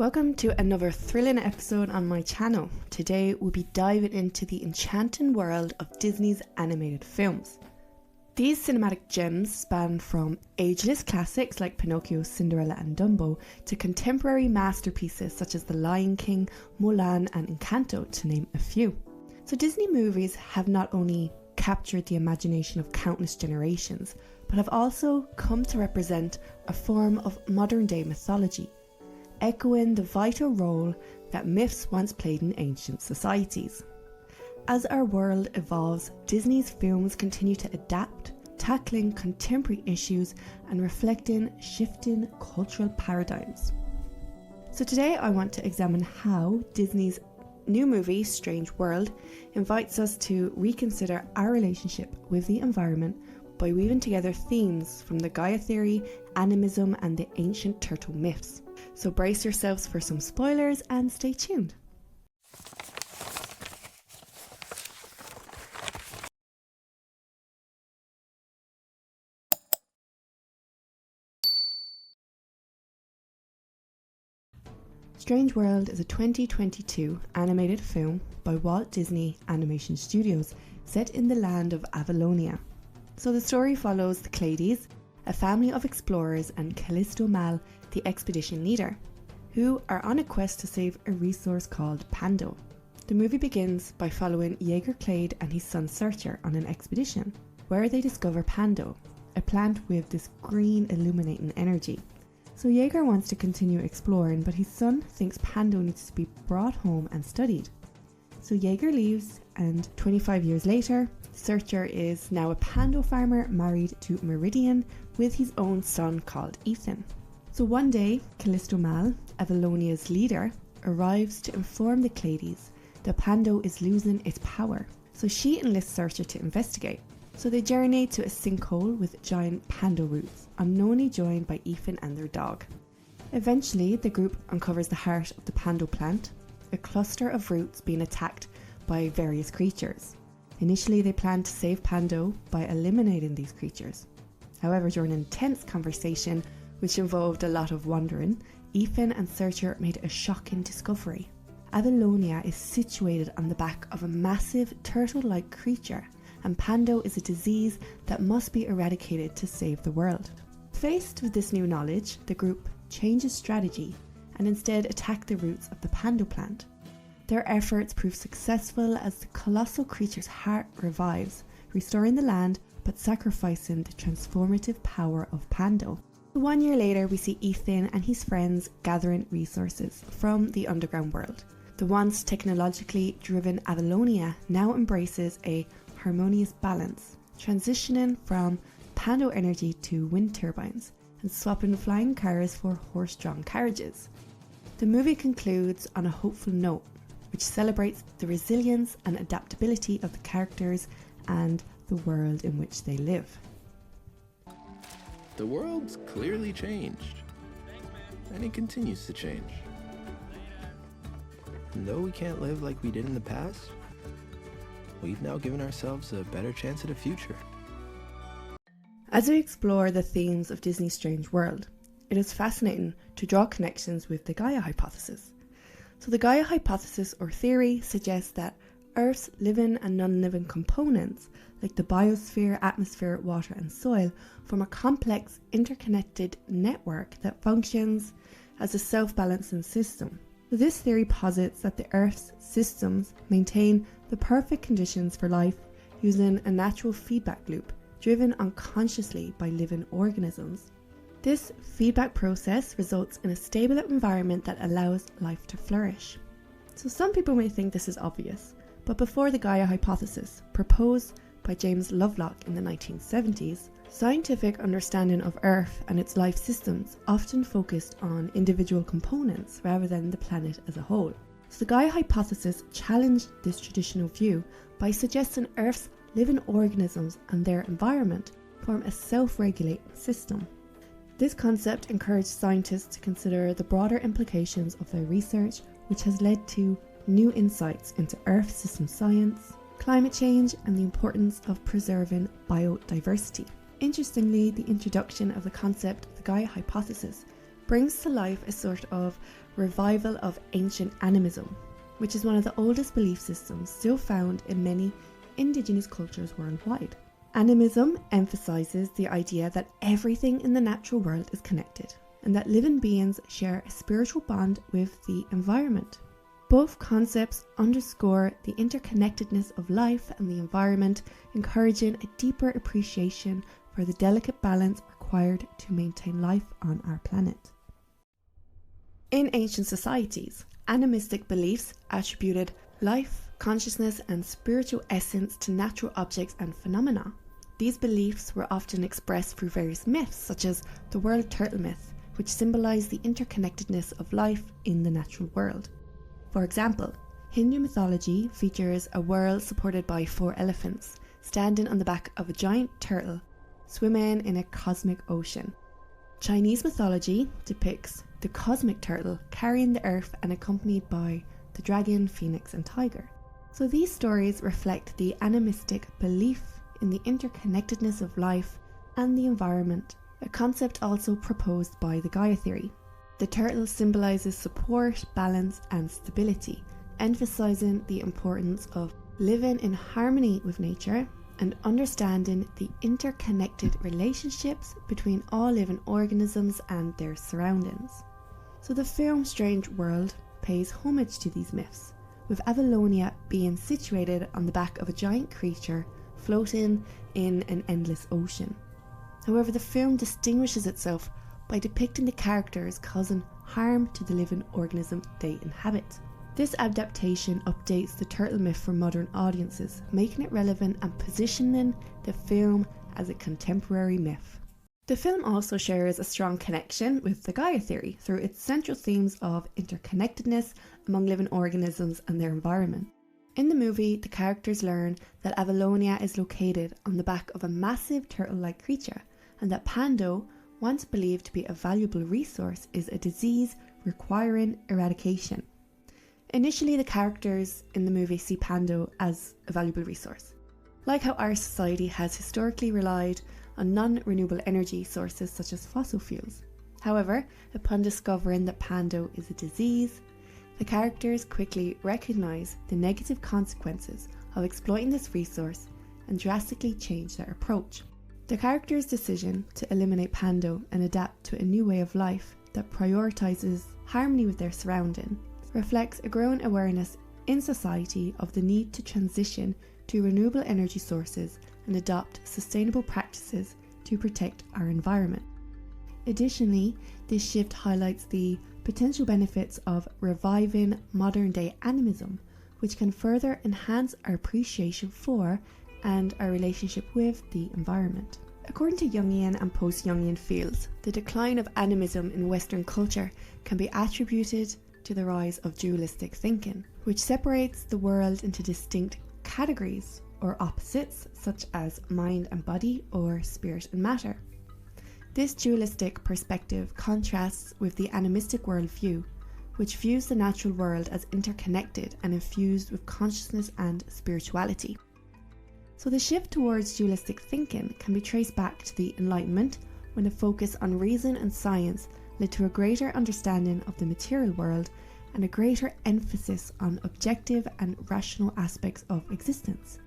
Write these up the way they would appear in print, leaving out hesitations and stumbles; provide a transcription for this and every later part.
Welcome to another thrilling episode on my channel. Today we'll be diving into the enchanting world of Disney's animated films. These cinematic gems span from ageless classics like Pinocchio, Cinderella and Dumbo to contemporary masterpieces such as The Lion King, Mulan and Encanto, to name a few. So Disney movies have not only captured the imagination of countless generations, but have also come to represent a form of modern day mythology, echoing the vital role that myths once played in ancient societies. As our world evolves, Disney's films continue to adapt, tackling contemporary issues and reflecting shifting cultural paradigms. So today I want to examine how Disney's new movie, Strange World, invites us to reconsider our relationship with the environment by weaving together themes from the Gaia theory, animism and the ancient turtle myths. So brace yourselves for some spoilers and stay tuned. Strange World is a 2022 animated film by Walt Disney Animation Studios set in the land of Avalonia. So the story follows the Clades, a family of explorers, and Callisto Mal, the expedition leader, who are on a quest to save a resource called Pando. The movie begins by following Jaeger Clade and his son Searcher on an expedition, where they discover Pando, a plant with this green illuminating energy. So Jaeger wants to continue exploring, but his son thinks Pando needs to be brought home and studied. So Jaeger leaves, and 25 years later, Searcher is now a Pando farmer married to Meridian with his own son called Ethan. So one day, Callisto Mal, Avalonia's leader, arrives to inform the Clades that Pando is losing its power. So she enlists Searcher to investigate. So they journey to a sinkhole with giant Pando roots, unknowingly joined by Ethan and their dog. Eventually, the group uncovers the heart of the Pando plant, a cluster of roots being attacked by various creatures. Initially, they planned to save Pando by eliminating these creatures. However, during an intense conversation, which involved a lot of wandering, Ethan and Searcher made a shocking discovery. Avalonia is situated on the back of a massive turtle-like creature, and Pando is a disease that must be eradicated to save the world. Faced with this new knowledge, the group changes strategy and instead attack the roots of the Pando plant. Their efforts prove successful as the colossal creature's heart revives, restoring the land but sacrificing the transformative power of Pando. 1 year later, we see Ethan and his friends gathering resources from the underground world. The once technologically driven Avalonia now embraces a harmonious balance, transitioning from Pando energy to wind turbines and swapping flying cars for horse-drawn carriages. The movie concludes on a hopeful note, which celebrates the resilience and adaptability of the characters and the world in which they live. The world's clearly changed, and it continues to change. And though we can't live like we did in the past, we've now given ourselves a better chance at a future. As we explore the themes of Disney's Strange World, it is fascinating to draw connections with the Gaia Hypothesis. So the Gaia Hypothesis or theory suggests that Earth's living and non-living components, like the biosphere, atmosphere, water and soil, form a complex interconnected network that functions as a self-balancing system. This theory posits that the Earth's systems maintain the perfect conditions for life using a natural feedback loop driven unconsciously by living organisms. This feedback process results in a stable environment that allows life to flourish. So some people may think this is obvious, but before the Gaia Hypothesis, proposed by James Lovelock in the 1970s, scientific understanding of Earth and its life systems often focused on individual components rather than the planet as a whole. So the Gaia Hypothesis challenged this traditional view by suggesting Earth's living organisms and their environment form a self-regulating system. This concept encouraged scientists to consider the broader implications of their research, which has led to new insights into Earth system science, climate change, and the importance of preserving biodiversity. Interestingly, the introduction of the concept of the Gaia Hypothesis brings to life a sort of revival of ancient animism, which is one of the oldest belief systems still found in many indigenous cultures worldwide. Animism emphasizes the idea that everything in the natural world is connected and that living beings share a spiritual bond with the environment. Both concepts underscore the interconnectedness of life and the environment, encouraging a deeper appreciation for the delicate balance required to maintain life on our planet. In ancient societies, animistic beliefs attributed life, consciousness, and spiritual essence to natural objects and phenomena. These beliefs were often expressed through various myths, such as the world turtle myth, which symbolized the interconnectedness of life in the natural world. For example, Hindu mythology features a world supported by 4 elephants, standing on the back of a giant turtle, swimming in a cosmic ocean. Chinese mythology depicts the cosmic turtle carrying the earth and accompanied by the dragon, phoenix, and tiger. So these stories reflect the animistic belief in the interconnectedness of life and the environment, a concept also proposed by the Gaia theory. The turtle symbolizes support, balance, and stability, emphasizing the importance of living in harmony with nature and understanding the interconnected relationships between all living organisms and their surroundings. So the film Strange World pays homage to these myths, with Avalonia being situated on the back of a giant creature floating in an endless ocean. However, the film distinguishes itself by depicting the characters causing harm to the living organism they inhabit. This adaptation updates the turtle myth for modern audiences, making it relevant and positioning the film as a contemporary myth. The film also shares a strong connection with the Gaia theory through its central themes of interconnectedness among living organisms and their environment. In the movie, the characters learn that Avalonia is located on the back of a massive turtle-like creature, and that Pando, once believed to be a valuable resource, is a disease requiring eradication. Initially, the characters in the movie see Pando as a valuable resource. Like how our society has historically relied on non-renewable energy sources such as fossil fuels. However, upon discovering that Pando is a disease, the characters quickly recognise the negative consequences of exploiting this resource and drastically change their approach. The characters' decision to eliminate Pando and adapt to a new way of life that prioritises harmony with their surrounding reflects a growing awareness in society of the need to transition to renewable energy sources and adopt sustainable practices to protect our environment. Additionally, this shift highlights the potential benefits of reviving modern-day animism, which can further enhance our appreciation for and our relationship with the environment. According to Jungian and post-Jungian fields, the decline of animism in Western culture can be attributed to the rise of dualistic thinking, which separates the world into distinct categories or opposites such as mind and body or spirit and matter. This dualistic perspective contrasts with the animistic worldview, which views the natural world as interconnected and infused with consciousness and spirituality. So the shift towards dualistic thinking can be traced back to the Enlightenment, when a focus on reason and science led to a greater understanding of the material world and a greater emphasis on objective and rational aspects of existence,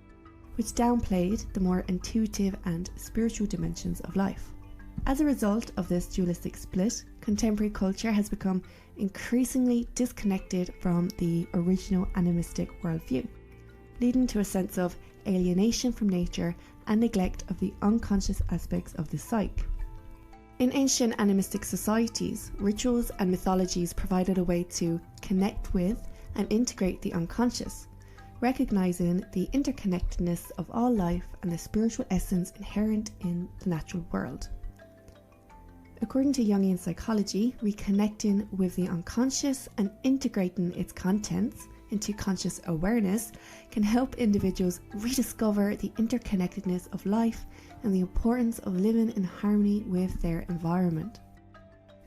which downplayed the more intuitive and spiritual dimensions of life. As a result of this dualistic split, contemporary culture has become increasingly disconnected from the original animistic worldview, leading to a sense of alienation from nature and neglect of the unconscious aspects of the psyche. In ancient animistic societies, rituals and mythologies provided a way to connect with and integrate the unconscious, recognizing the interconnectedness of all life and the spiritual essence inherent in the natural world. According to Jungian psychology, reconnecting with the unconscious and integrating its contents into conscious awareness can help individuals rediscover the interconnectedness of life and the importance of living in harmony with their environment.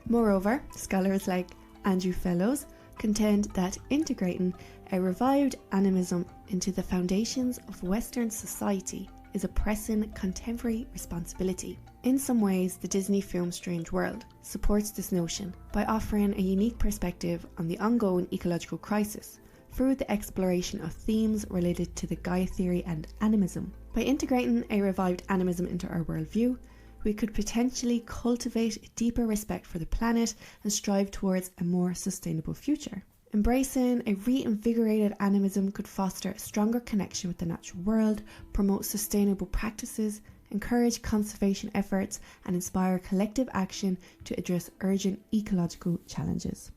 Moreover, scholars like Andrew Fellows contend that integrating a revived animism into the foundations of Western society is a pressing contemporary responsibility. In some ways, the Disney film Strange World supports this notion by offering a unique perspective on the ongoing ecological crisis through the exploration of themes related to the Gaia theory and animism. By integrating a revived animism into our worldview, we could potentially cultivate a deeper respect for the planet and strive towards a more sustainable future. Embracing a reinvigorated animism could foster a stronger connection with the natural world, promote sustainable practices, encourage conservation efforts, and inspire collective action to address urgent ecological challenges.